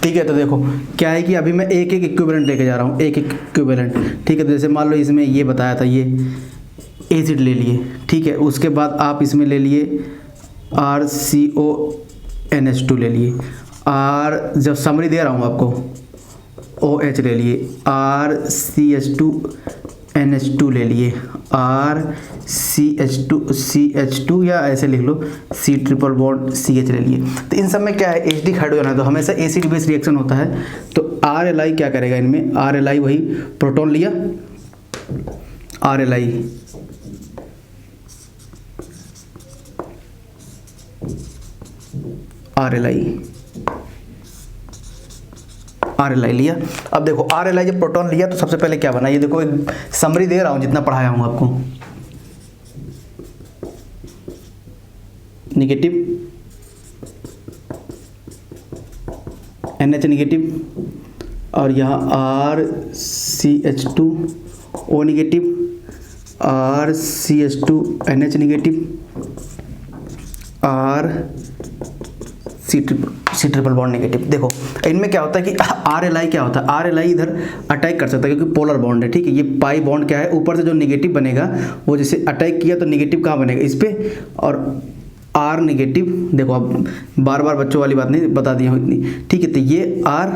ठीक है। तो देखो क्या है कि अभी मैं एक एक इक्विवेलेंट लेके जा रहा हूँ, एक एक इक्विवेलेंट। ठीक है, तो जैसे मान लो इसमें ये बताया था, ये एसिड ले लिए, ठीक है। उसके बाद आप इसमें ले लिए RCONH2 ले लिए, और जब समरी दे रहा हूँ आपको OH ले लिए, RCH2NH2 ले लिए, RCH2 या ऐसे लिख लो C∭CH ले लिए। तो इन सब में क्या है, एसिडिक हाइड्रोजन है, तो हमेशा एसिड बेस रिएक्शन होता है। तो RLI क्या करेगा इनमें, RLI वही प्रोटॉन लिया, RLI लिया। अब देखो RLI जब प्रोटॉन लिया तो सबसे पहले क्या बना, ये देखो एक समरी दे रहा हूं जितना पढ़ाया हूं आपको। निगेटिव, NH निगेटिव, और यहाँ RCH2O negative, RCH2NH negative, C triple bond negative. देखो इनमें क्या होता है कि RLI क्या होता है, RLI इधर अटैक कर सकता है क्योंकि पोलर बॉन्ड है, ठीक है। ये पाई बॉन्ड क्या है, ऊपर से जो नेगेटिव बनेगा वो जैसे अटैक किया तो नेगेटिव कहाँ बनेगा, इस पे, और R नेगेटिव। देखो अब बार बार बच्चों वाली बात नहीं बता दी हूँ इतनी, ठीक है। तो ये R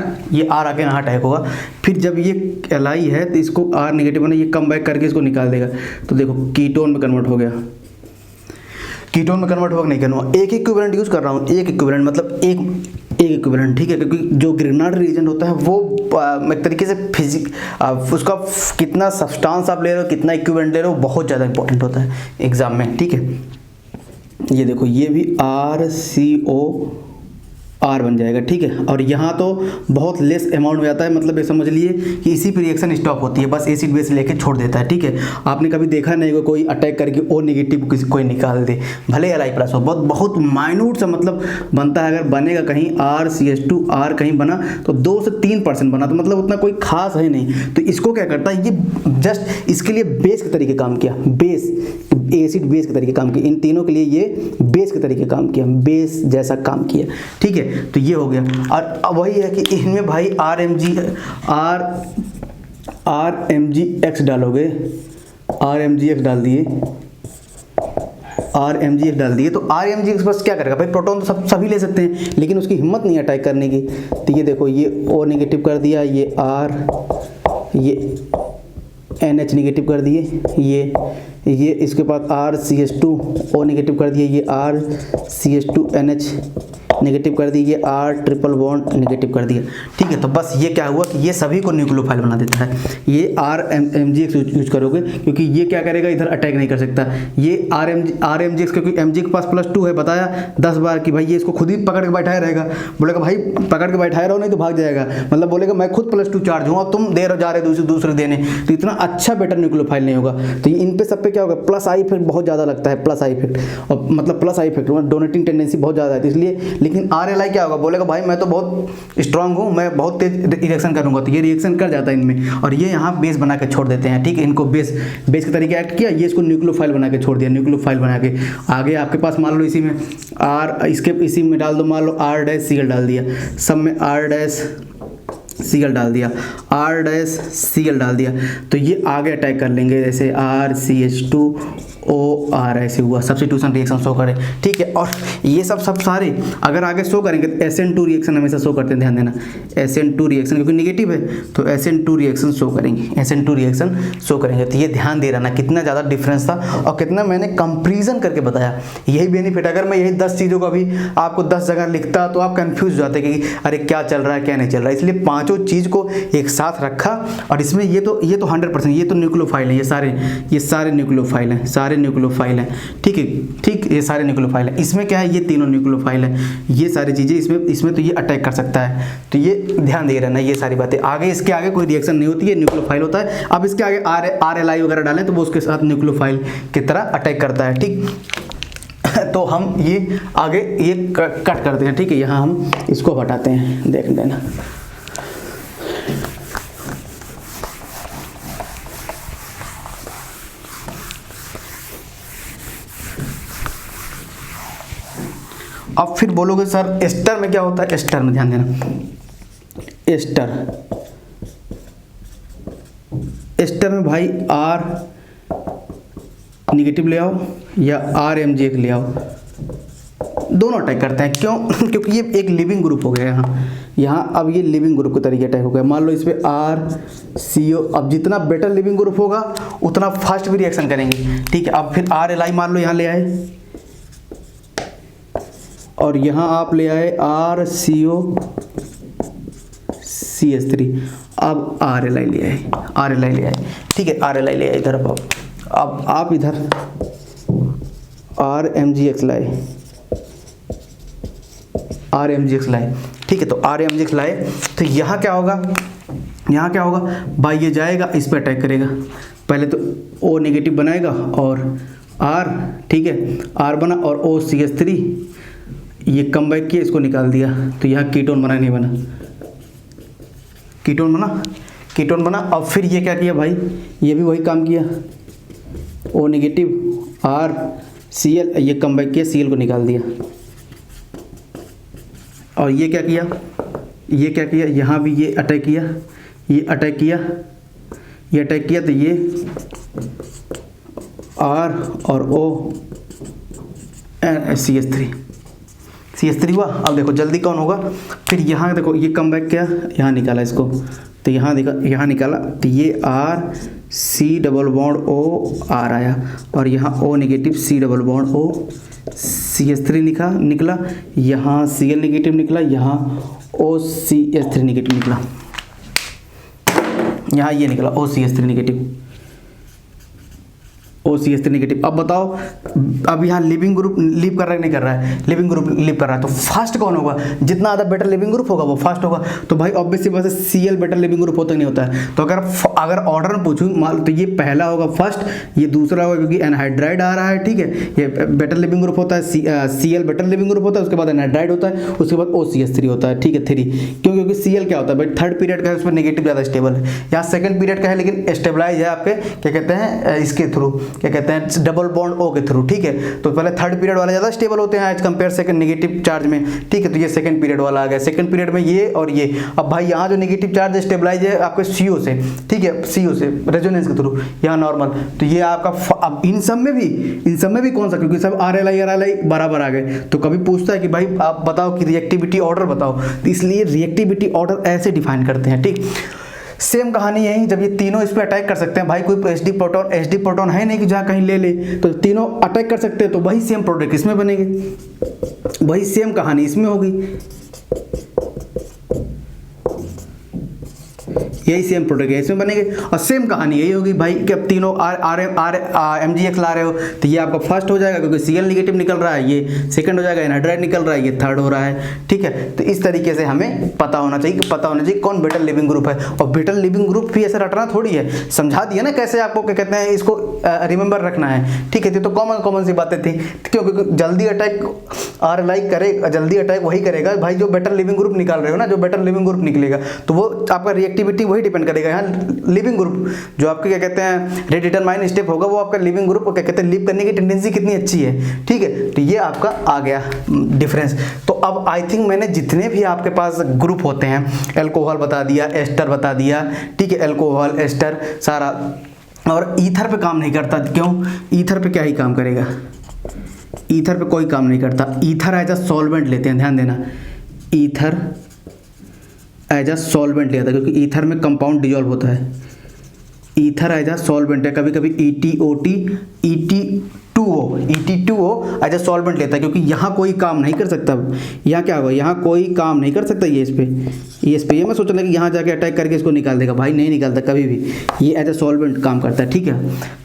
आके यहाँ अटैक होगा, फिर जब ये Li है तो इसको R नेगेटिव बना, ये कम बैक करके इसको निकाल देगा। तो देखो कीटोन में कन्वर्ट हो गया, कीटोन में कन्वर्ट होगा नहीं करना। एक इक्विवेलेंट यूज कर रहा हूँ, एक इक्विवेलेंट मतलब एक इक्विवेलेंट, ठीक है। क्योंकि जो ग्रिग्नार्ड रिएजेंट होता है वो एक तरीके से उसका कितना सब्सटेंस आप ले रहे हो, कितना इक्विवेलेंट ले रहे हो, बहुत ज़्यादा इंपॉर्टेंट होता है एग्जाम में, ठीक है। ये देखो ये भी RCOR बन जाएगा, ठीक है। और यहाँ तो बहुत लेस अमाउंट में आता है, मतलब ये समझ लिए कि इसी पर रिएक्शन स्टॉप होती है, बस एसिड बेस लेके छोड़ देता है, ठीक है। आपने कभी देखा नहीं होगा कोई अटैक करके O नेगेटिव किसी कोई निकाल दे, भले Li+ हो, बहुत माइन्यूट सा मतलब बनता है। अगर बनेगा कहीं RCH2R कहीं बना तो 2 से 3% बना, तो मतलब उतना कोई खास है नहीं। तो इसको क्या करता है, ये जस्ट इसके लिए बेस के तरीके काम किया, बेस एसिड बेस के तरीके काम किया, इन तीनों के लिए ये बेस के तरीके काम किया, बेस जैसा काम किया, ठीक है। तो ये हो गया। और वही है कि इनमें भाई RMGX डालोगे, RMGX डाल दिए, RMGX डाल दिए, तो RMGX बस क्या करेगा भाई, प्रोटॉन तो सभी ले सकते हैं, लेकिन उसकी हिम्मत नहीं अटैक करने की। तो ये देखो ये O नेगेटिव कर दिया, ये R, ये NH नेगेटिव कर दिए, ये इसके बाद RCH2O नेगेटिव कर दिए, ये RCH2NH नेगेटिव कर दिए, ये R ट्रिपल बॉन्ड नेगेटिव कर दिया, ठीक है। तो बस ये क्या हुआ कि ये सभी को न्यूक्लियोफाइल बना देता है। ये RMGX यूज करोगे क्योंकि ये क्या करेगा, इधर अटैक नहीं कर सकता। ये RMGX क्योंकि Mg के पास +2 है, बताया 10 बार कि भाई ये इसको खुद ही पकड़ के बैठाया रहेगा। बोलेगा भाई पकड़ के बैठाए रहो, नहीं तो भाग जाएगा, मतलब बोलेगा मैं खुद +2 चार्ज हूँ और तुम दे रहे जा रहे दूसरे देने, तो इतना अच्छा बेटर न्यूक्लियोफाइल नहीं होगा। तो इन पे सब पे क्या होगा, प्लस आई इफेक्ट बहुत ज़्यादा लगता है, प्लस आई इफेक्ट, और मतलब plus I effect donating tendency बहुत ज़्यादा है, इसलिए। लेकिन RLI क्या होगा, बोलेगा भाई मैं तो बहुत स्ट्रांग हूँ, मैं बहुत तेज रिएक्शन करूँगा, तो ये रिएक्शन कर जाता है इनमें, और ये यहाँ बेस बना के छोड़ देते हैं, ठीक है। इनको बेस के तरीके एक्ट किया, ये इसको न्यूक्लियोफाइल बना के छोड़ दिया, न्यूक्लियोफाइल बना के। आगे आपके पास मान लो इसी में इसी में डाल दो, मान लो R-Cl डाल दिया, सब में R-Cl डाल दिया, R-Cl डाल दिया, तो ये आगे अटैक कर लेंगे, जैसे RCH2OR ऐसे हुआ, सब्स्टिट्यूशन रिएक्शन शो करे, ठीक है। और ये सब सारे अगर आगे शो करेंगे तो SN2 रिएक्शन हमेशा शो करते हैं, ध्यान देना, SN2 रिएक्शन क्योंकि नेगेटिव है तो SN2 रिएक्शन शो करेंगे, SN2 रिएक्शन शो करेंगे। तो ये ध्यान दे रहा ना कितना ज़्यादा डिफरेंस था और कितना मैंने कंपेरिजन करके बताया। यही बेनिफिट, अगर मैं यही 10 चीज़ों को अभी आपको 10 जगह लिखता तो आप कंफ्यूज हो जाते कि अरे क्या चल रहा है क्या नहीं चल रहा है, इसलिए पाँचों चीज़ को एक साथ रखा। और इसमें ये तो 100%, ये तो न्यूक्लियोफाइल है, ये सारे न्यूक्लियोफाइल हैं, सारे न्यूक्लियोफाइल हैं, ठीक है, ठीक, ये सारे न्यूक्लियोफाइल हैं। इसमें क्या है, ये तीनों न्यूक्लियोफाइल हैं, ये सारी चीज़ें इसमें तो ये अटैक कर सकता है, तो ये ध्यान दे रहना, ये सारी बातें। आगे इसके आगे कोई रिएक्शन नहीं होती है, न्यूक्लियोफाइल होता है। अब इसके आगे RLI वगैरह डालें तो वो उसके साथ न्यूक्लियोफाइल की तरह अटैक करता है, ठीक। तो हम ये आगे ये कट करते हैं, ठीक है, यहाँ हम इसको हटाते हैं, देख लेना। अब फिर बोलोगे सर एस्टर में क्या होता है, एस्टर में ध्यान देना, एस्टर, एस्टर में भाई आर निगेटिव ले आओ या आर एम जी ले आओ, दोनों अटैक करते हैं। क्यों? क्योंकि ये एक लिविंग ग्रुप हो गया यहाँ अब ये लिविंग ग्रुप के तरीके अटैक हो गया। मान लो इस पर आर सी ओ, अब जितना बेटर लिविंग ग्रुप होगा उतना फास्ट भी रिएक्शन करेंगे, ठीक है। अब फिर आर एल आई मान लो यहाँ ले आए और यहाँ आप ले आए आर सी ओ सी एस थ्री, अब आर एल आई ले आए, आर एल आई ले आए, ठीक है, आर एल आई ले आए इधर। अब आप इधर आर एम जी एक्स लाए, आर एम जी एक्स लाए, ठीक है। तो आर एम जी एक्स लाए तो यहाँ क्या होगा, यहाँ क्या होगा भाई, ये जाएगा इस पर अटैक करेगा। पहले तो ओ नेगेटिव बनाएगा और आर, ठीक है, आर बना और ओ सी एस थ्री, ये कम बैक किया, इसको निकाल दिया तो यहाँ कीटोन बना, नहीं बना, कीटोन बना, कीटोन बना। अब फिर ये क्या किया भाई, ये भी वही काम किया, O negative R C L, ये कम बैक किया, सी एल को निकाल दिया। और ये क्या किया, ये क्या किया, यहाँ भी ये अटैक किया, ये अटैक किया, ये अटैक किया, तो ये आर और O C S three, C S three हुआ। अब देखो जल्दी कौन होगा, फिर यहाँ देखो ये कम बैक किया, यहाँ निकाला इसको, तो यहाँ देखा, यहाँ निकाला तो ये R C double bond O R आया और यहाँ O negative C double bond O C S three निकला, यहाँ सी एल नेगेटिव निकला, यहाँ O C S three negative निकला, यहाँ ये निकला O C S three negative, O C S three negative. अब बताओ, अब यहाँ लिविंग ग्रुप लीव कर रहा है, नहीं कर रहा है, लिविंग ग्रुप लीव कर रहा है, तो फास्ट कौन होगा, जितना ज़्यादा बेटर लिविंग ग्रुप होगा वो फास्ट होगा। तो भाई ऑब्वियसली वैसे C L better leaving group होता नहीं होता है। तो अगर ऑर्डर में पूछूँ तो ये पहला होगा फर्स्ट, ये दूसरा होगा क्योंकि एनहाइड्राइड आ रहा है, ठीक है, ये बेटर लिविंग ग्रुप होता है, C L better leaving group होता है, उसके बाद एनहाइड्राइड होता है, उसके बाद ओ सी एस थ्री होता है, ठीक है, थ्री। क्यों? क्योंकि सी एल क्या होता है भाई, थर्ड पीरियड का है, उसमें नेगेटिव ज़्यादा स्टेबल है, यहाँ सेकंड पीरियड का है लेकिन स्टेबलाइज है आपके क्या कहते हैं इसके थ्रू, क्या कहते हैं डबल बॉन्ड ओ के थ्रू, ठीक है। तो पहले थर्ड पीरियड वाले ज़्यादा स्टेबल होते हैं as compare second negative charge में, ठीक है। तो ये सेकंड पीरियड वाला आ गया, सेकंड पीरियड में ये और ये। अब भाई यहाँ जो नेगेटिव चार्ज स्टेबलाइज है आपके सीओ से, ठीक है, सीओ से रेजोनेंस के थ्रू, यहाँ नॉर्मल, तो ये आपका अब इन सब में भी कौन सा, क्योंकि सब आर एल आई बराबर आ गए, तो कभी पूछता है कि भाई आप बताओ कि रिएक्टिविटी ऑर्डर बताओ, तो इसलिए रिएक्टिविटी ऑर्डर ऐसे डिफाइन करते हैं, ठीक। सेम कहानी यही, जब ये तीनों इस पर अटैक कर सकते हैं भाई, कोई एच डी प्रोटॉन है नहीं कि जहाँ कहीं ले ले, तो तीनों अटैक कर सकते हैं, तो वही सेम प्रोडक्ट इसमें बनेंगे, वही सेम कहानी इसमें होगी, यही सेम प्रोडक्ट है इसमें बनेंगे, और सेम कहानी यही होगी भाई कि अब तीनों आर एम जी एक्स ला रहे हो तो ये आपका फर्स्ट हो जाएगा क्योंकि सी एल निगेटिव निकल रहा है, ये सेकंड हो जाएगा, एनहाइड्राइड निकल रहा है, ये थर्ड हो रहा है, ठीक है। तो इस तरीके से हमें पता होना चाहिए कौन बेटर लिविंग ग्रुप है। और बेटर लिविंग ग्रुप भी ऐसा रटना थोड़ी है, समझा दिया ना कैसे आपको क्या कहते हैं इसको रिमेंबर रखना है, ठीक है। तो कॉमन सी बातें थी, क्योंकि जल्दी अटैक आर एल आई करेगा, जल्दी अटैक वही करेगा भाई जो बेटर लिविंग ग्रुप निकाल रहे हो ना, जो बेटर लिविंग ग्रुप निकलेगा तो वो आपका रिएक्टिविटी वही डिपेंड करेगा। यहाँ लिविंग ग्रुप जो आपके क्या कहते हैं रेडिटरमाइन स्टेप होगा, वो आपका लिविंग ग्रुप को क्या कहते हैं लीव करने की टेंडेंसी कितनी अच्छी है, ठीक है। तो ये आपका आ गया डिफरेंस। तो अब आई थिंक मैंने जितने भी आपके पास ग्रुप होते हैं, एल्कोहल बता दिया, एस्टर बता दिया, ठीक है, एल्कोहल एस्टर सारा, और ईथर पे काम नहीं करता। क्यों? ईथर पे क्या ही काम करेगा, ईथर पे कोई काम नहीं करता। ईथर एज अ सॉल्वेंट लेते हैं, ध्यान देना, ईथर एज अ सॉल्वेंट लिया था क्योंकि ईथर में कंपाउंड डिजॉल्व होता है। ईथर एज अ सॉल्वेंट है, कभी कभी ETOT ET2O as a solvent लेता है क्योंकि यहाँ कोई काम नहीं कर सकता। यहाँ क्या होगा, यहाँ कोई काम नहीं कर सकता, ये इस पे ये मैं सोच रहा कि यहाँ जाके अटैक करके इसको निकाल देगा, भाई नहीं निकालता कभी भी, ये एज अ सॉल्वेंट काम करता है, ठीक है,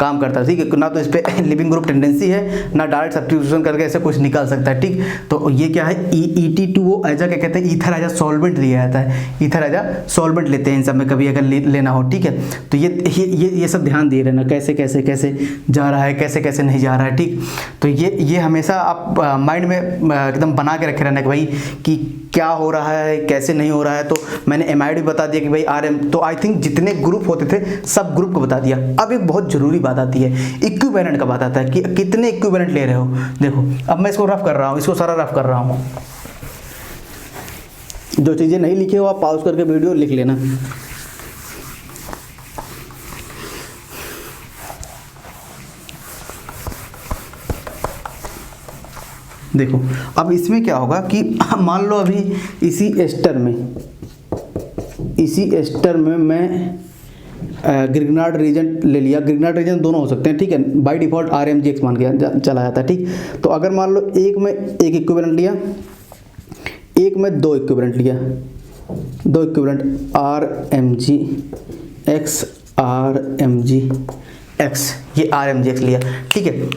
काम करता है, ठीक है। ना तो इस पर लिविंग ग्रुप टेंडेंसी है, ना डायरेक्ट सब्स्टिट्यूशन करके ऐसे कुछ निकाल सकता है, ठीक। तो ये क्या है, ET2O एज अ क्या कहते हैं ईथर एज अ सॉल्वेंट लिया जाता है, ईथर एज अ सॉल्वेंट लेते हैं इन सब में कभी अगर लेना हो, ठीक है। तो ये सब ध्यान दिए रहना, कैसे कैसे कैसे जा रहा है, कैसे कैसे नहीं जा रहा है, ठीक। तो ये हमेशा आप माइंड में एकदम बना के रखे रहना कि भाई कि क्या हो रहा है, कैसे नहीं हो रहा है। तो मैंने एमाइड भी बता दिया कि भाई RM, तो आई थिंक जितने ग्रुप होते थे सब ग्रुप को बता दिया। अब एक बहुत जरूरी बात आती है, इक्विवेलेंट का बात आता है कि कितने इक्विवेलेंट ले रहे हो। देखो अब मैं इसको रफ कर रहा हूँ, इसको सारा रफ कर रहा हूँ, जो चीज़ें नहीं लिखे हो आप पॉज करके वीडियो लिख लेना। देखो अब इसमें क्या होगा कि मान लो अभी इसी एस्टर में मैं ग्रिग्नार्ड रीजन ले लिया। ग्रिग्नार्ड रीजन दोनों हो सकते हैं, ठीक है, बाय डिफ़ॉल्ट RMGX मान के चला जाता है, ठीक। तो अगर मान लो एक में एक इक्विवेलेंट लिया, एक में दो इक्विवेलेंट लिया, दो इक्विवेलेंट RMGX ये RMGX लिया, ठीक है।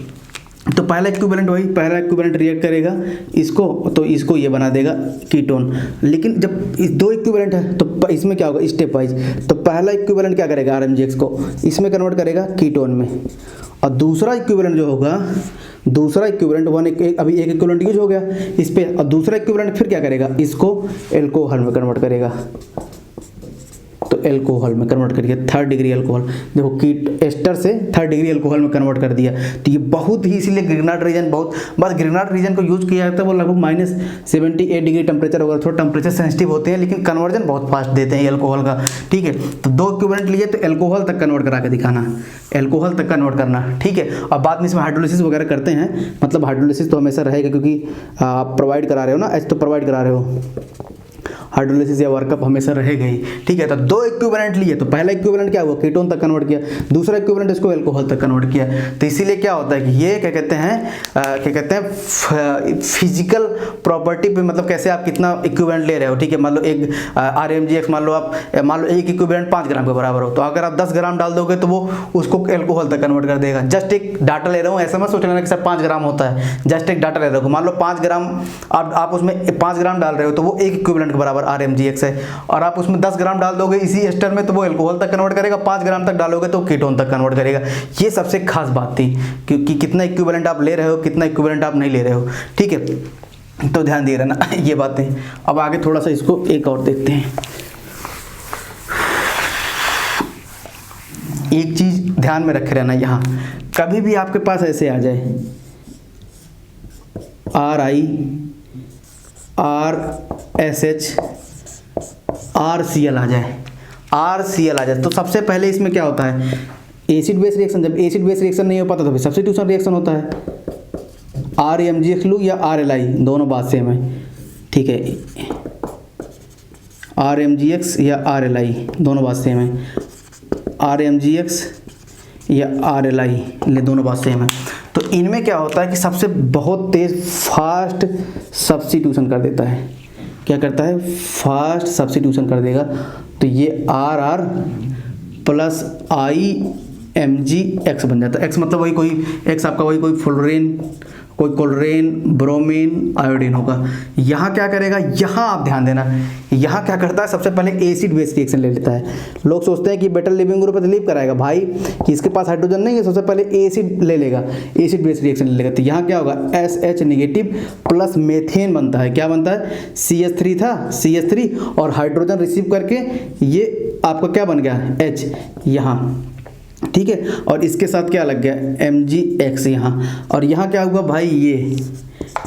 तो पहला इक्विवेलेंट रिएक्ट करेगा इसको, तो इसको ये बना देगा कीटोन। लेकिन जब इस दो इक्विवेलेंट है तो इसमें क्या होगा, स्टेप वाइज। तो पहला इक्विवेलेंट क्या करेगा, RMGX को इसमें कन्वर्ट करेगा कीटोन में, और दूसरा इक्विवेलेंट जो होगा, दूसरा इक्विवेलेंट अभी एक इक्विवेलेंट यूज हो गया इस पे, और दूसरा इक्विवेलेंट फिर क्या करेगा, इसको एल्कोहल में कन्वर्ट करेगा। तो एल्कोहल में कन्वर्ट करिए, 3rd डिग्री एल्कोहल। देखो कीट एस्टर से 3rd डिग्री एल्कोहल में कन्वर्ट कर दिया। तो ये बहुत ही, इसीलिए ग्रिग्नार्ड रीजन बहुत, बस ग्रिग्नार्ड रीजन को यूज किया जाता है। वो लगभग -78 डिग्री टेम्परेचर होगा, थोड़ा टेम्परेचर सेंसिटिव होते हैं, लेकिन कन्वर्जन बहुत फास्ट देते हैं एल्कोहल का, ठीक है। तो दो इक्विवेलेंट लिए तो एल्कोहल तक कन्वर्ट करा के दिखाना, एल्कोहल तक कन्वर्ट करना, ठीक है। और बाद में इसमें हाइड्रोलिसिस वगैरह करते हैं, मतलब हाइड्रोलिसिस तो हमेशा रहेगा क्योंकि आप प्रोवाइड करा रहे हो ना, एच तो प्रोवाइड करा रहे हो, हाइड्रोलिसिस या वर्कअप हमेशा रहेगा ही, ठीक है। तो दो इक्विवेलेंट लिए, तो पहला इक्विवेलेंट क्या हुआ, कीटोन तक कन्वर्ट किया, दूसरा इक्विवेलेंट इसको एल्कोहल तक कन्वर्ट किया। तो इसीलिए क्या होता है कि ये क्या कहते हैं फिजिकल प्रॉपर्टी पे, मतलब कैसे आप कितना इक्विवेलेंट ले रहे हो, ठीक है। मान लो एक RMGX मान लो एक इक्विवेलेंट 5 ग्राम के बराबर हो, तो अगर आप 10 ग्राम डाल दोगे तो वो उसको एल्कोहल तक कन्वर्ट कर देगा। जस्ट एक डाटा ले रहा हूँ, ऐसा मत सोच लेना कि सर 5 ग्राम होता है, जस्ट एक डाटा ले रहा हूँ। मान लो 5 ग्राम आप उसमें 5 ग्राम डाल रहे हो, तो वो एक इक्विवेलेंट के बराबर RMGX है, और आप उसमें 10 ग्राम डाल दोगे इसी एस्टर में, तो वो एल्कोहल तक कन्वर्ट करेगा। 5 ग्राम तक डालोगे तो कीटोन तक कन्वर्ट करेगा। ये सबसे खास बात थी क्योंकि कितना इक्विवेलेंट आप ले रहे हो, कितना इक्विवेलेंट आप नहीं ले रहे हो, ठीक है। तो ध्यान दिए रहना ये बातें। अब आगे थोड़ा सा इसको एक और देखते हैं। एक चीज ध्यान में रखे रहना, यहाँ कभी भी आपके पास ऐसे आ जाए RiRSH RCl आ जाए, तो सबसे पहले इसमें क्या होता है, एसिड बेस रिएक्शन। जब एसिड बेस रिएक्शन नहीं हो पाता तो फिर सब्स्टिट्यूशन रिएक्शन होता है। RMGX लूँ या RLI, दोनों बात सेम है, ठीक है। RMGX या RLI दोनों बात सेम है, RMGX या RLI ले दोनों बात सेम है। तो इनमें क्या होता है कि सबसे बहुत तेज फास्ट सब्स्टिट्यूशन कर देता है। क्या करता है, फास्ट सब्स्टिट्यूशन कर देगा। तो ये RR प्लस IMGX बन जाता है। X मतलब वही कोई X आपका वही कोई फ्लोरीन, कोई क्लोरीन, ब्रोमीन, आयोडीन होगा। यहाँ क्या करेगा, यहाँ आप ध्यान देना, यहाँ क्या करता है, सबसे पहले एसिड बेस रिएक्शन ले लेता है। लोग सोचते हैं कि बेटर लिविंग ग्रुप है तो लीव कराएगा, भाई कि इसके पास हाइड्रोजन नहीं है, सबसे पहले एसिड ले लेगा, एसिड बेस रिएक्शन ले लेगा। तो यहाँ क्या होगा, SH नेगेटिव प्लस मेथेन बनता है। क्या बनता है, CH3 था, CH3 और हाइड्रोजन रिसीव करके ये आपका क्या बन गया, H यहाँ, ठीक है। और इसके साथ क्या लग गया, MgX यहाँ, और यहाँ क्या हुआ भाई,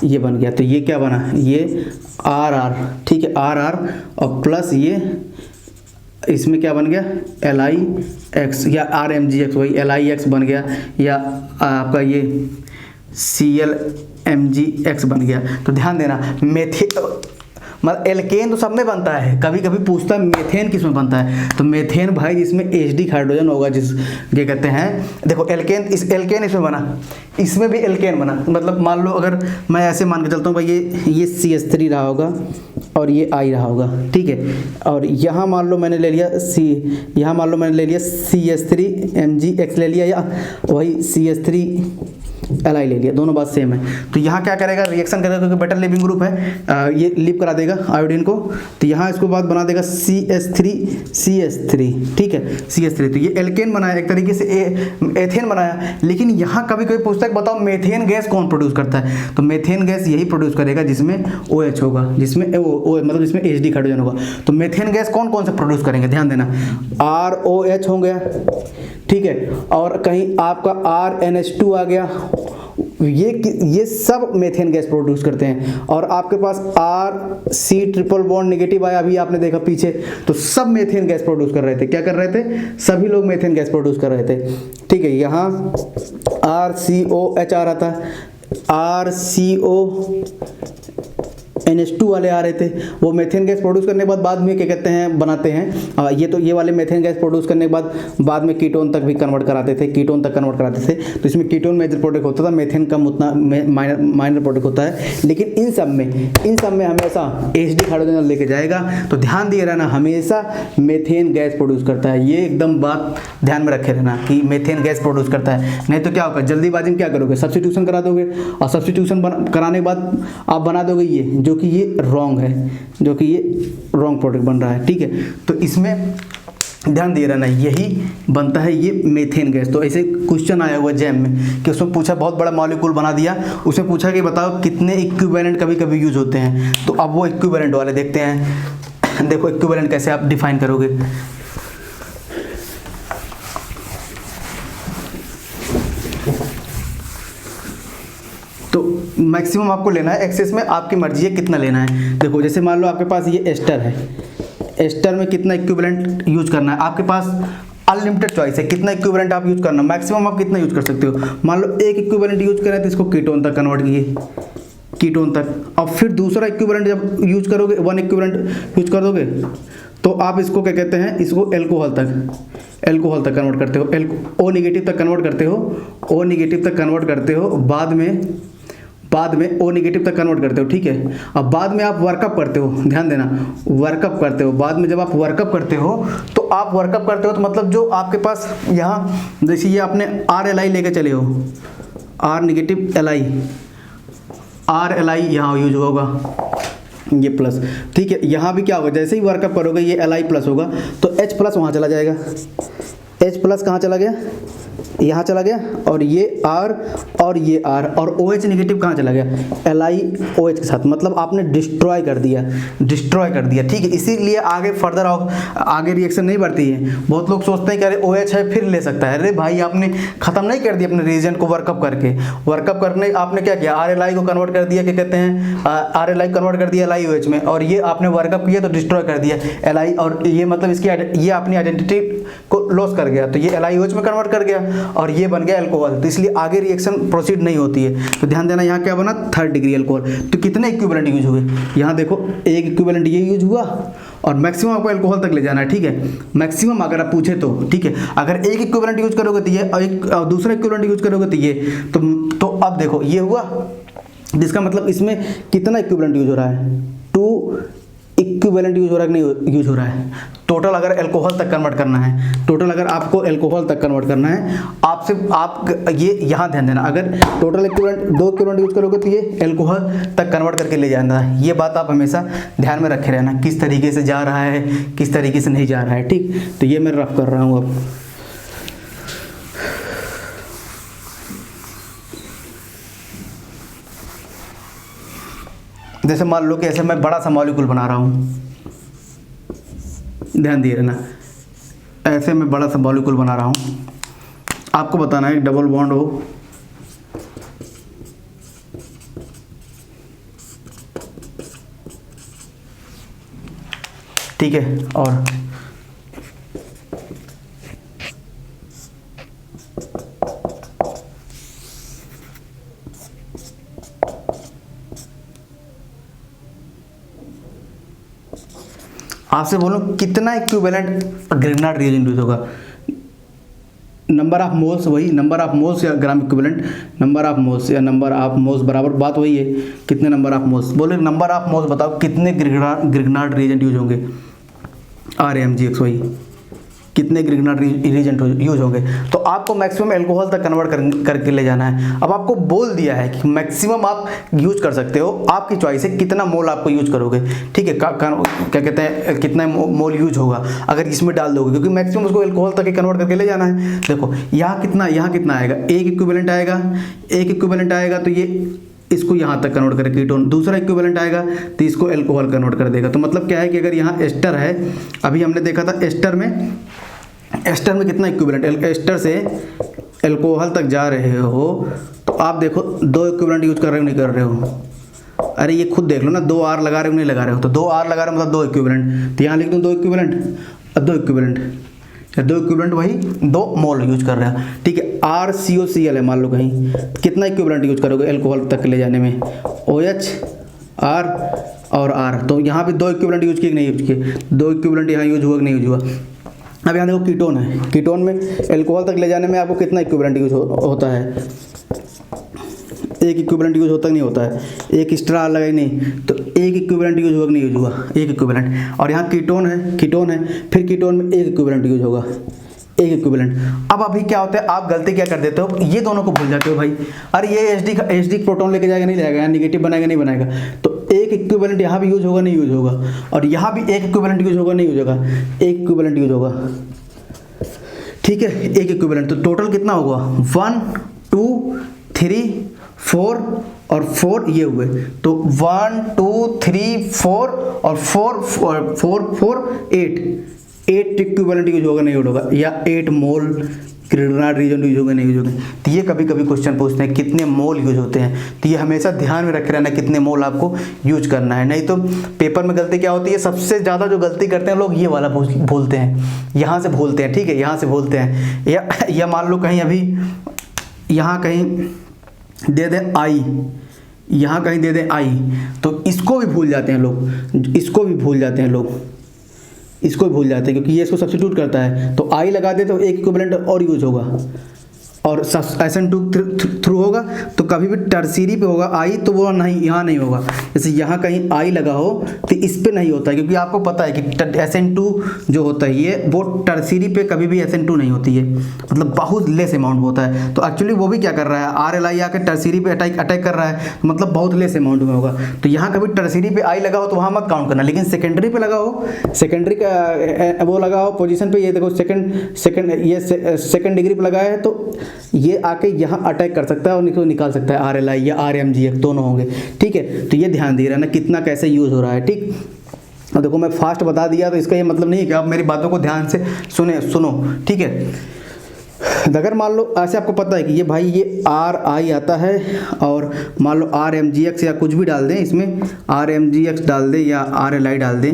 ये बन गया। तो ये क्या बना, ये RR, ठीक है, RR और प्लस ये इसमें क्या बन गया, LiX या RMGX, वही LiX बन गया, या आपका ये ClMgX बन गया। तो ध्यान देना, मतलब एल्केन तो सब में बनता है, कभी कभी पूछता है मेथेन किस में बनता है। तो मेथेन भाई जिसमें HD हाइड्रोजन होगा, जिस ये कहते हैं, देखो एल्केन इसमें बना, इसमें भी एल्केन बना। मतलब मान लो अगर मैं ऐसे मान के चलता हूँ भाई, ये CH3 रहा होगा और ये I रहा होगा, ठीक है। और यहाँ मान लो मैंने ले लिया यहाँ मान लो मैंने ले लिया CH3MgX ले लिया, या वही CH3 Li ले लिया, दोनों बात सेम है। तो यहाँ क्या करेगा, रिएक्शन करेगा, क्योंकि बेटर लिविंग ग्रुप है, ये लीव करा देगा आयोडीन को। तो यहाँ इसको बाद बना देगा CH3, ठीक है, CH3। तो ये एल्केन बनाया, एक तरीके से एथेन बनाया। लेकिन यहाँ कभी कोई पूछता है बताओ मेथेन गैस कौन प्रोड्यूस करता है, तो मेथेन गैस यही प्रोड्यूस करेगा जिसमें OH होगा, जिसमें मतलब जिसमें HD हाइड्रोजन होगा। तो मेथेन गैस कौन कौन से प्रोड्यूस करेंगे, ध्यान देना, ROH हो गया, ठीक है, और कहीं आपका RNH2 आ गया, ये सब मेथेन गैस प्रोड्यूस करते हैं। और आपके पास RC ट्रिपल बॉन्ड नेगेटिव आया, अभी आपने देखा पीछे, तो सब मेथेन गैस प्रोड्यूस कर रहे थे। क्या कर रहे थे? सभी लोग मेथेन गैस प्रोड्यूस कर रहे थे। ठीक है, यहाँ RCOH आ रहा था, RCONH2 वाले आ रहे थे, वो मेथेन गैस प्रोड्यूस करने के बाद में क्या कहते हैं, बनाते हैं ये वाले मेथेन गैस प्रोड्यूस करने के बाद में कीटोन तक भी कन्वर्ट कराते थे, कीटोन तक कन्वर्ट कराते थे। तो इसमें कीटोन मेजर प्रोडक्ट होता था, मेथेन कम उतना माइनर प्रोडक्ट होता है। लेकिन इन सब में हमेशा HD हाइड्रोजन लेके जाएगा। तो ध्यान दिए रहना, हमेशा मेथेन गैस प्रोड्यूस करता है। ये एकदम बात ध्यान में रखे रहना कि मेथेन गैस प्रोड्यूस करता है। नहीं तो क्या होगा, जल्दीबाजी में क्या करोगे, सब्स्टिट्यूशन करा दोगे, और सब्स्टिट्यूशन कराने के बाद आप बना दोगे ये, जो कि ये रॉन्ग है, जो कि ये रॉन्ग प्रोडक्ट बन रहा है। ठीक है, तो इसमें ध्यान दिए रहना, यही बनता है ये मेथेन गैस। तो ऐसे क्वेश्चन आया हुआ जैम में कि उसमें पूछा, बहुत बड़ा मॉलिक्यूल बना दिया, उसमें पूछा कि बताओ कितने इक्विवेलेंट कभी कभी यूज होते हैं। तो अब वो इक्विवेलेंट वाले देखते हैं। देखो इक्विवेलेंट कैसे आप डिफाइन करोगे। तो मैक्सिमम आपको लेना है, एक्सेस में आपकी मर्जी है कितना लेना है। देखो जैसे मान लो आपके पास ये एस्टर है, एस्टर में कितना इक्विवेलेंट यूज करना है, आपके पास अनलिमिटेड चॉइस है, कितना इक्विवेलेंट आप यूज करना, मैक्सिमम आप कितना यूज कर सकते हो। मान लो एक इक्विवेलेंट यूज करें तो इसको कीटोन तक कन्वर्ट किए, कीटोन तक। अब फिर दूसरा इक्विवेलेंट जब यूज करोगे, वन इक्विवेलेंट यूज कर दोगे, तो आप इसको क्या कहते हैं, इसको एल्कोहल तक कन्वर्ट करते हो, O नेगेटिव तक कन्वर्ट करते हो, O नेगेटिव तक कन्वर्ट करते हो, बाद में O नेगेटिव तक कन्वर्ट करते हो। ठीक है, अब बाद में आप वर्कअप करते हो, ध्यान देना, वर्कअप करते हो। बाद में जब आप वर्कअप करते हो तो तो मतलब जो आपके पास यहाँ, जैसे ये आपने RLi लेके चले हो, R नेगेटिव RLi यहाँ यूज होगा, ये प्लस। ठीक है, यहाँ भी क्या होगा, जैसे ही वर्कअप करोगे ये Li प्लस होगा, तो H प्लस वहाँ चला जाएगा, H प्लस कहाँ चला गया, यहाँ चला गया, और ये R और ये R, और OH नेगेटिव कहाँ चला गया, LiOH के साथ, मतलब आपने डिस्ट्रॉय कर दिया। ठीक है, इसीलिए आगे फर्दर आगे रिएक्शन नहीं बढ़ती है। बहुत लोग सोचते हैं कि अरे OH है फिर ले सकता है। अरे भाई, आपने खत्म नहीं कर दिया अपने रिएजेंट को वर्कअप करने आपने क्या किया, RLi को कन्वर्ट कर दिया, क्या कहते हैं, RLi कन्वर्ट कर दिया LiOH में, और ये आपने वर्कअप किया तो डिस्ट्रॉय कर दिया Li, और ये मतलब ये अपनी आइडेंटिटी को लॉस कर गया, तो ये LiOH में कन्वर्ट कर गया और ये बन गया अल्कोहल। तो इसलिए आगे रिएक्शन प्रोसीड नहीं होती है। तो ध्यान देना, यहाँ क्या बना, 3rd डिग्री अल्कोहल। तो कितने इक्विवेलेंट यूज हुए, यहाँ देखो एक इक्विवेलेंट ये यूज हुआ, और मैक्सिमम आपको अल्कोहल तक ले जाना है। ठीक है, मैक्सिमम अगर आप पूछे तो, ठीक है, अगर एक इक्विवेलेंट यूज करोगे तो ये, और दूसरा इक्विवेलेंट यूज करोगे तो ये, तो अब देखो ये हुआ, जिसका मतलब इसमें कितना इक्विवेलेंट यूज हो रहा है, 2 इक्विवेलेंट यूज हो रहा है कि नहीं यूज हो रहा है। टोटल अगर अल्कोहल तक कन्वर्ट करना है, टोटल अगर आपको अल्कोहल तक कन्वर्ट करना है, आप ये यहाँ ध्यान देना, अगर टोटल इक्विवेलेंट 2 इक्विवेलेंट यूज करोगे तो ये अल्कोहल तक कन्वर्ट करके ले जाना है। ये बात आप हमेशा ध्यान में रखे रहना, किस तरीके से जा रहा है, किस तरीके से नहीं जा रहा है। ठीक, तो ये मैं रफ कर रहा हूँ अब। जैसे मान लो कि ऐसे मैं बड़ा सा मॉलिक्यूल बना रहा हूँ, ध्यान दिए रहना, ऐसे मैं बड़ा सा मॉलिक्यूल बना रहा हूँ, आपको बताना है डबल बॉन्ड हो, ठीक है, और आपसे बोलूं कितना इक्विवेलेंट ग्रिग्नार्ड रिएजेंट यूज होगा, नंबर ऑफ मोल्स, वही नंबर ऑफ मोल्स या gram equivalent, number of moles या नंबर ऑफ मोल्स बराबर बात वही है, कितने नंबर ऑफ मोल्स, बोले नंबर ऑफ मोल्स बताओ कितने ग्रिग्नार्ड रिएजेंट यूज होंगे, RmGx वही, कितने ग्रिग्नार्ड रिएजेंट यूज होंगे। तो आपको मैक्सिमम अल्कोहल तक कन्वर्ट करके ले जाना है। अब आपको बोल दिया है कि मैक्सिमम आप यूज कर सकते हो, आपकी चॉइस है कितना मोल आपको यूज करोगे। ठीक है, क्या कहते हैं, कितना मोल यूज होगा अगर इसमें डाल दोगे, क्योंकि मैक्सिमम उसको अल्कोहल तक ही कन्वर्ट करके ले जाना है। देखो यहाँ कितना आएगा, एक इक्विवेलेंट आएगा, तो ये इसको यहाँ तक कन्वर्ट करेगा कीटोन, दूसरा इक्विवेलेंट आएगा तो इसको अल्कोहल कन्वर्ट कर देगा। तो मतलब क्या है कि अगर यहाँ एस्टर है, अभी हमने देखा था एस्टर में कितना इक्विवेलेंट, एस्टर से अल्कोहल तक जा रहे हो तो तो आप देखो 2 इक्विवेलेंट यूज कर रहे हो नहीं कर रहे हो, अरे ये खुद देख लो ना, 2 आर लगा रहे हो नहीं लगा रहे हो, तो 2 आर लगा रहे हो मतलब 2 इक्विवेलेंट, तो यहाँ लिख दूँ 2 इक्विवेलेंट, 2 इक्विवेलेंट, 2 इक्विवेलेंट वही 2 मोल यूज कर रहे हो, ठीक है। RCOCl है मान लो, कहीं कितना इक्विवेलेंट यूज करोगे एल्कोहल तक ले जाने में, OH R और R, तो यहाँ पे 2 इक्विवेलेंट यूज किए कि नहीं यूज किए, 2 इक्विवेलेंट यहाँ यूज हुआ कि नहीं यूज हुआ। अब यहाँ देखो कीटोन है, कीटोन में एल्कोहल तक ले जाने में आपको कितना इक्विवेलेंट यूज होता है, 1 इक्विवेलेंट यूज होता नहीं होता है, 1 एक्स्ट्रा लगा ही नहीं, तो 1 इक्विवेलेंट यूज हुआ कि नहीं यूज हुआ, 1 इक्विवेलेंट। और यहाँ कीटोन है, फिर कीटोन में 1 इक्विवेलेंट यूज होगा, 1 इक्विवेलेंट। अब अभी क्या होता है, आप गलती क्या कर देते हो, ये दोनों को भूल जाते हो भाई, अरे ये HD प्रोटॉन लेके जाएगा नहीं जाएगा, यहाँ निगेटिव बनाएगा नहीं बनाएगा, तो 1 इक्विवेलेंट यहाँ भी यूज होगा नहीं यूज होगा, और यहाँ भी 1 इक्विवेलेंट यूज होगा नहीं यूज होगा, 1 इक्विवेलेंट यूज होगा, ठीक है, 1 इक्विवेलेंट। तो टोटल कितना होगा, 1 2 3 4 और 4 ये हुए, तो 1 2 3 4 और 4 8 इक्विवेलेंट यूज होगा नहीं यूज होगा, या 8 मोल ग्रेनाइट रीजन यूज होगा नहीं यूज होगा। तो ये कभी कभी क्वेश्चन पूछते हैं कितने मोल यूज होते हैं, तो ये हमेशा ध्यान में रखे रहना कितने मोल आपको यूज करना है, नहीं तो पेपर में गलती क्या होती है, सबसे ज़्यादा जो गलती करते हैं लोग ये वाला भूलते हैं, यहाँ से भूलते हैं, ठीक है, यहाँ से भूलते हैं, या मान लो कहीं अभी यहाँ कहीं दे दें I, यहाँ कहीं दे दें I, तो इसको भी भूल जाते हैं लोग, इसको भी भूल जाते हैं लोग, इसको भी भूल जाते हैं, क्योंकि ये इसको सब्स्टिट्यूट करता है, तो I लगा दे तो 1 इक्विवेलेंट और यूज होगा, और SN2 थ्रू होगा तो कभी भी टर्सीरी पे होगा I, तो वो नहीं, यहाँ नहीं होगा। जैसे यहाँ कहीं I लगा हो तो इस पे नहीं होता है, क्योंकि आपको पता है कि SN2 जो होता है ये वो टर्सीरी पे कभी भी SN2 नहीं होती है, मतलब बहुत लेस अमाउंट होता है। तो एक्चुअली वो भी क्या कर रहा है, RLI आकर टर्सीरी पे अटैक कर रहा है, तो मतलब बहुत लेस अमाउंट में होगा। तो यहाँ कभी टर्सीरी पे I लगा हो तो वहाँ मत काउंट करना, लेकिन सेकेंडरी पे लगा हो, सेकेंडरी का वो लगा हो पोजीशन पे, ये देखो सेकेंड डिग्री पे लगा है, तो ये आके यहाँ अटैक कर सकता है और निकाल सकता है RLI या RMGF दोनों होंगे, ठीक है। तो ये ध्यान दे रहा है ना कितना कैसे यूज़ हो रहा है, ठीक। और देखो मैं फास्ट बता दिया तो इसका ये मतलब नहीं है कि आप मेरी बातों को ध्यान से सुनो, ठीक है। अगर मान लो ऐसे आपको पता है कि ये भाई ये RI आता है, और मान लो RMGX या कुछ भी डाल दें इसमें, RMGX डाल दें या RLI डाल दें,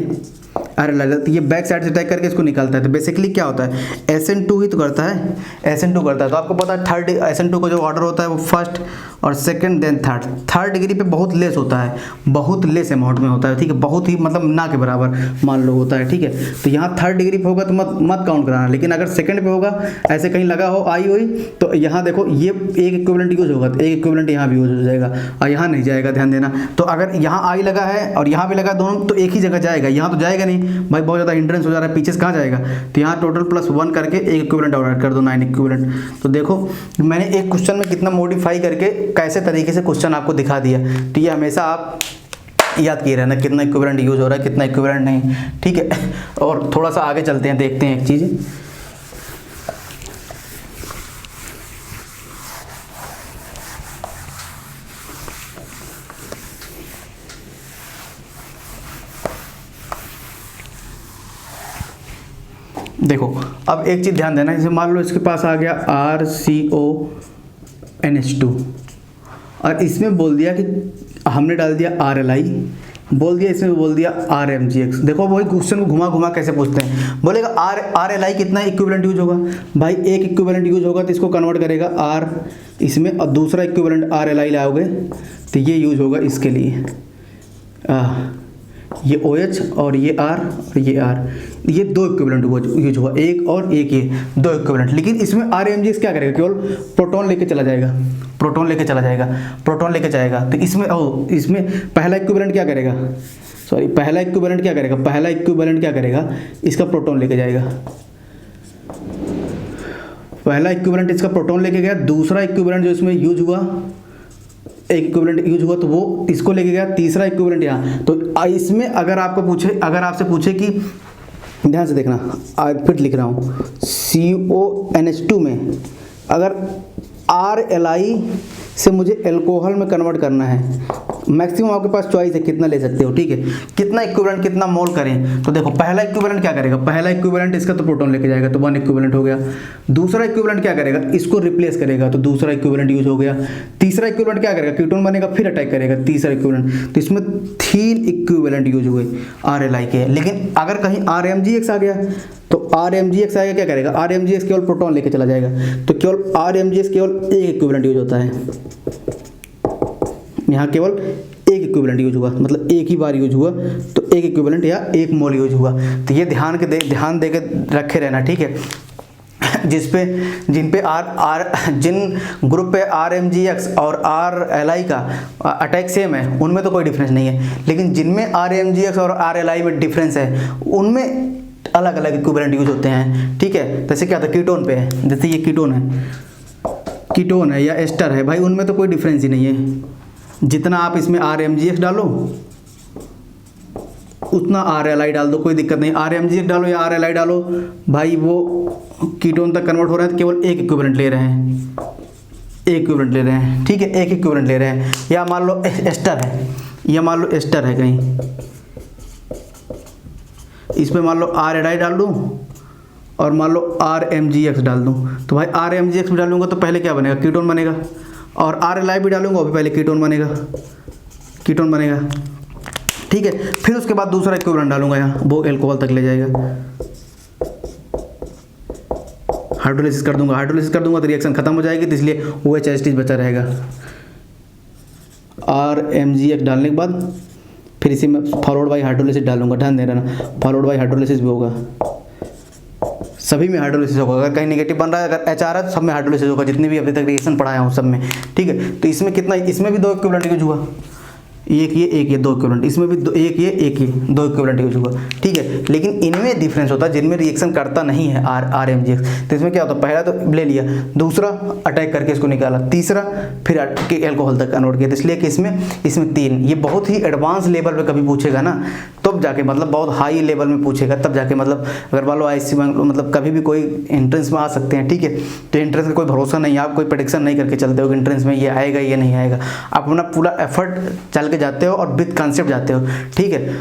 तो ये बैक साइड से अटैक करके इसको निकालता है। तो बेसिकली क्या होता है, SN2 ही तो करता है, SN2 करता है। तो आपको पता है थर्ड SN2 का जो ऑर्डर होता है वो फर्स्ट और सेकंड देन थर्ड डिग्री पे बहुत लेस होता है, बहुत लेस अमाउंट में होता है, ठीक है, बहुत ही मतलब ना के बराबर मान लो होता है, ठीक है। तो यहाँ थर्ड डिग्री पे होगा तो मत काउंट कराना, लेकिन अगर सेकंड पे होगा ऐसे कहीं लगा हो आई हुई, तो यहाँ देखो ये 1 इक्विवेलेंट यूज होगा, तो 1 इक्विवेलेंट यहाँ भी यूज हो जाएगा और यहाँ नहीं जाएगा, ध्यान देना। तो अगर यहाँ आई लगा है और यहाँ भी लगा दोनों, तो एक ही जगह जाएगा, यहाँ तो जाएगा नहीं भाई, बहुत ज़्यादा हिंड्रेंस हो जा रहा है, पीछे से कहाँ जाएगा। तो यहाँ टोटल +1 करके 1 इक्विवेलेंट और ऐड कर दो, 9 इक्विवेलेंट। तो देखो मैंने एक क्वेश्चन में कितना मॉडिफाई करके कैसे तरीके से क्वेश्चन आपको दिखा दिया। तो ये हमेशा आप याद किए रहना कितना इक्विवेलेंट यूज हो रहा है, कितना इक्विवेलेंट नहीं, ठीक है। और थोड़ा सा आगे चलते हैं, देखते हैं एक चीज़। देखो अब एक चीज़ ध्यान देना, जैसे मान लो इसके पास आ गया RCONH2 और इसमें बोल दिया कि हमने डाल दिया RLI, बोल दिया इसमें बोल दिया RMGX। देखो वही क्वेश्चन को घुमा घुमा कैसे पूछते हैं, बोलेगा RLI कितना इक्विवेलेंट यूज होगा, भाई 1 इक्विवेलेंट यूज होगा तो इसको कन्वर्ट करेगा R इसमें, और दूसरा इक्विवेलेंट RLI लाओगे तो ये यूज होगा इसके लिए, ये OH और ये R और ये R, ये 2 इक्विवेलेंट यूज हुआ, एक और एक ये 2 इक्विवेलेंट। लेकिन इसमें RMGX क्या करेगा, केवल प्रोटॉन लेके चला जाएगा, प्रोटॉन लेके जाएगा। तो इसमें पहला इक्विवेलेंट क्या करेगा, पहला इक्विवेलेंट क्या करेगा, इसका प्रोटॉन लेके जाएगा, पहला इक्विवेलेंट इसका प्रोटॉन लेके गया, दूसरा इक्विवेलेंट जो इसमें यूज हुआ, एक इक्विवेलेंट यूज हुआ तो वो इसको लेके गया, तीसरा इक्विवेलेंट यहाँ। तो इसमें अगर आपसे पूछे कि ध्यान से देखना, फिर लिख रहा हूँ CONH2 में अगर RLI से मुझे एल्कोहल में कन्वर्ट करना है, मैक्सिमम आपके पास चॉइस है कितना ले सकते हो, ठीक है। कितना इक्विवेलेंट, कितना मोल करें, तो देखो पहला इक्विवेलेंट क्या करेगा, पहला इक्विवेलेंट इसका तो प्रोटॉन लेके जाएगा तो 1 इक्विवेलेंट हो गया। दूसरा इक्विवेलेंट क्या करेगा, इसको रिप्लेस करेगा तो दूसरा इक्विवेलेंट यूज हो गया। तीसरा इक्विवेलेंट क्या करेगा, कीटोन बनेगा फिर अटैक करेगा, तीसरा इक्विवेलेंट। तो इसमें 3 इक्विवेलेंट यूज हुए RLI के। लेकिन अगर कहीं RMGX आ गया तो RMGX आएगा क्या करेगा, RMGX केवल प्रोटॉन लेके चला जाएगा, तो केवल RMGX केवल एक इक्विवेलेंट यूज होता है, यहाँ केवल एक इक्विवेलेंट यूज हुआ, मतलब एक ही बार यूज हुआ, तो एक इक्विवेलेंट या एक मोल यूज हुआ। तो ये ध्यान दे के रखे रहना, ठीक है। जिन ग्रुप पे RMGX और RLI का अटैक सेम है उनमें तो कोई डिफरेंस नहीं है, लेकिन जिनमें RMGX और RLI में डिफरेंस है उनमें अलग अलग इक्विवेलेंट यूज होते हैं, ठीक है। जैसे क्या था, कीटोन पे है, जैसे ये कीटोन है या एस्टर है, भाई उनमें तो कोई डिफरेंस ही नहीं है। जितना आप इसमें RMGX डालो उतना RLI डाल दो, कोई दिक्कत नहीं। RMGX डालो या RLI डालो, भाई वो कीटोन तक कन्वर्ट हो रहा है तो केवल एक इक्विवेलेंट ले रहे हैं, ठीक है, एक इक्विवेलेंट ले रहे हैं। या मान लो एस्टर है, कहीं इस पे मान लो RLI डाल दूँ और मान लो RMGX डाल दूँ, तो भाई RMGX भी डालूंगा तो पहले क्या बनेगा, कीटोन बनेगा, और RLI भी डालूंगा वो भी पहले कीटोन बनेगा, ठीक है। फिर उसके बाद दूसरा इक्विवेलेंट डालूंगा यहाँ, वो एल्कोहल तक ले जाएगा। हाइड्रोलिसिस कर दूंगा तो रिएक्शन खत्म हो जाएगी, तो इसलिए OH बचा रहेगा। RMGX डालने के बाद फिर इसी में फॉरवर्ड बाई हाइड्रोलिसिस डालूंगा, ध्यान दे रहना, फॉरवर्ड बाई हाइड्रोलिसिस भी होगा, सभी में हाइड्रोलिसिस होगा। अगर कहीं नेगेटिव बन रहा है, अगर HR है तो सब में हाइड्रोलिसिस होगा, जितने भी अभी तक रिएक्शन पढ़ाया हूँ सब में, ठीक है। तो इसमें कितना, इसमें भी 2 इक्विवेलेंट यूज हुआ, एक ये 2 इक्विवेलेंट, इसमें भी एक ये 2 इक्विवेलेंट यूज हुआ, ठीक है। लेकिन इनमें डिफरेंस होता है, जिनमें रिएक्शन करता नहीं है RMGX, तो इसमें क्या होता है, पहला तो ले लिया, दूसरा अटैक करके इसको निकाला, तीसरा फिर एल्कोहल तक कन्वर्ट किया, तो इसलिए कि इसमें 3, ये बहुत ही एडवांस लेवल पे कभी पूछेगा ना, तब जाके मतलब बहुत हाई लेवल में पूछेगा, तब जाके मतलब अगर मान लो IC मतलब कभी भी कोई एंट्रेंस में आ सकते हैं, ठीक है। तो एंट्रेंस का कोई भरोसा नहीं, आप कोई प्रेडिक्शन नहीं करके चलते हो कि एंट्रेंस में ये आएगा ये नहीं आएगा, आप अपना पूरा एफर्ट चल के जाते हो और विद कॉन्सेप्ट जाते हो, ठीक है।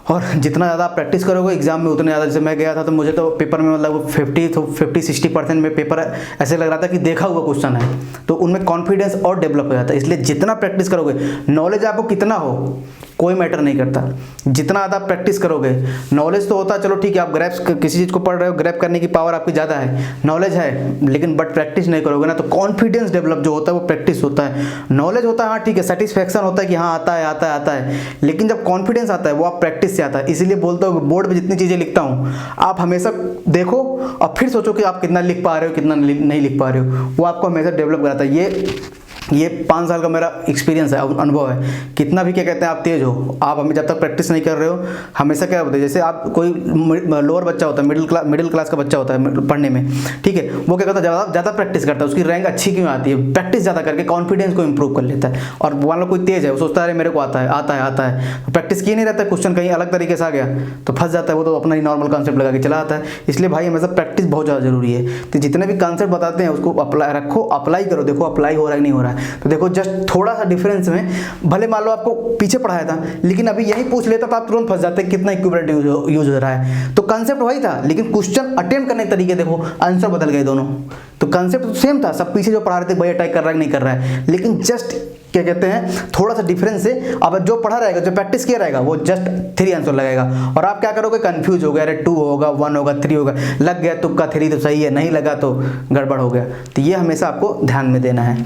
और जितना ज़्यादा आप प्रैक्टिस करोगे एग्जाम में उतने ज़्यादा, जैसे मैं गया था तो मुझे तो पेपर में मतलब 50-60% में पेपर ऐसे लग रहा था कि देखा हुआ क्वेश्चन है, तो उनमें कॉन्फिडेंस और डेवलप हो जाता है। इसलिए जितना प्रैक्टिस करोगे, नॉलेज आपको कितना हो कोई मैटर नहीं करता, जितना ज़्यादा प्रैक्टिस करोगे, नॉलेज तो होता है चलो ठीक है, आप ग्रैप किसी चीज़ को पढ़ रहे हो, ग्रैप करने की पावर आपकी ज़्यादा है, नॉलेज है, लेकिन बट प्रैक्टिस नहीं करोगे ना, तो कॉन्फिडेंस डेवलप जो होता है वो प्रैक्टिस होता है। नॉलेज होता है हाँ ठीक है, सेटिस्फैक्शन होता है कि हाँ आता है, लेकिन जब कॉन्फिडेंस आता है वो आप प्रैक्टिस से आता है। इसीलिए बोलता हूँ बोर्ड पर जितनी चीज़ें लिखता हूँ आप हमेशा देखो और फिर सोचो कि आप कितना लिख पा रहे हो कितना नहीं लिख पा रहे हो, वो आपको हमेशा डेवलप कराता है। ये 5 साल का मेरा एक्सपीरियंस है, अनुभव है। कितना भी क्या कहते हैं आप तेज हो, आप हमें जब तक प्रैक्टिस नहीं कर रहे हो हमेशा क्या होता है, जैसे आप कोई लोअर बच्चा होता है, मिडिल क्लास का बच्चा होता है पढ़ने में, ठीक है, वो क्या करता है ज़्यादा प्रैक्टिस करता है, उसकी रैंक अच्छी क्यों आती है, प्रैक्टिस ज़्यादा करके कॉन्फिडेंस को इंप्रूव कर लेता है। और मान लो कोई तेज है, वो सोचता है अरे मेरे को आता है, प्रैक्टिस किए नहीं रहता, क्वेश्चन कहीं अलग तरीके से आ गया तो फंस जाता है, वो तो अपना ही नॉर्मल कॉन्सेप्ट लगा के चला आता है। इसलिए भाई हमेशा प्रैक्टिस बहुत ज़्यादा जरूरी है। तो जितने भी कॉन्सेप्ट बताते हैं उसको अप्लाई करो, देखो अप्लाई हो रहा है नहीं हो रहा है। तो देखो जस्ट थोड़ा सा डिफरेंस में, भले मान लो आपको पीछे पढ़ाया था लेकिन अभी यही पूछ लेता तो आप तुरंत फंस जाते कितना इक्विवेलेंट यूज हो रहा है। तो कांसेप्ट वही था लेकिन क्वेश्चन अटेम्प्ट करने के तरीके देखो, आंसर बदल गए दोनों। तो कांसेप्ट तो सेम था, सब पीछे जो पढ़ा रहे थे भाई अटैक कर रहा है नहीं कर रहा है, लेकिन जस्ट क्या कहते हैं थोड़ा सा डिफरेंस है। अब जो पढ़ा रहेगा, जो प्रैक्टिस किया रहेगा वो जस्ट 3 आंसर लगाएगा और आप क्या करोगे, कंफ्यूज हो गए, अरे 2 होगा 1 होगा 3 होगा, लग गया तुक्का 3 तो सही है, नहीं लगा तो गड़बड़ हो गया। तो ये हमेशा आपको ध्यान में देना है।